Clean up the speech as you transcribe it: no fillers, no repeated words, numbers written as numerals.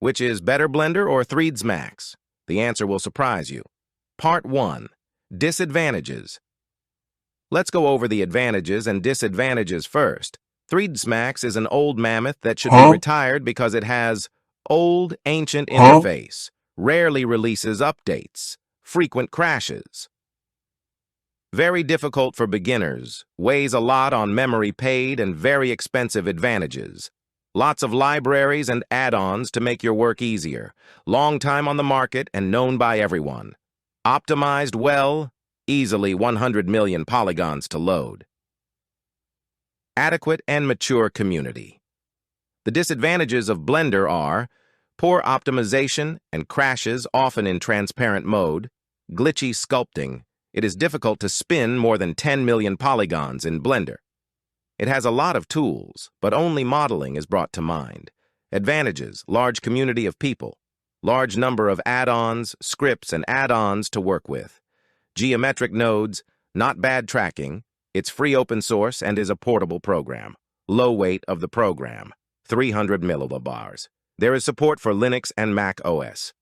Which is better, Blender or 3ds Max? The answer will surprise you. Part 1. Disadvantages. Let's go over the advantages and disadvantages first. 3ds Max is an old mammoth that should be retired because it has old, ancient interface, rarely releases updates, frequent crashes. Very difficult for beginners, weighs a lot on memory paid, and very expensive advantages. Lots of libraries and add-ons to make your work easier. Long time on the market and known by everyone. Optimized well, easily 100 million polygons to load. Adequate and mature community. The disadvantages of Blender are poor optimization and crashes often in transparent mode, glitchy sculpting. It is difficult to spin more than 10 million polygons in Blender. It has a lot of tools, but only modeling is brought to mind. Advantages: large community of people, large number of add-ons, scripts, and add-ons to work with. Geometric nodes, not bad tracking. It's free open source and is a portable program. Low weight of the program, 300 millibars. There is support for Linux and Mac OS.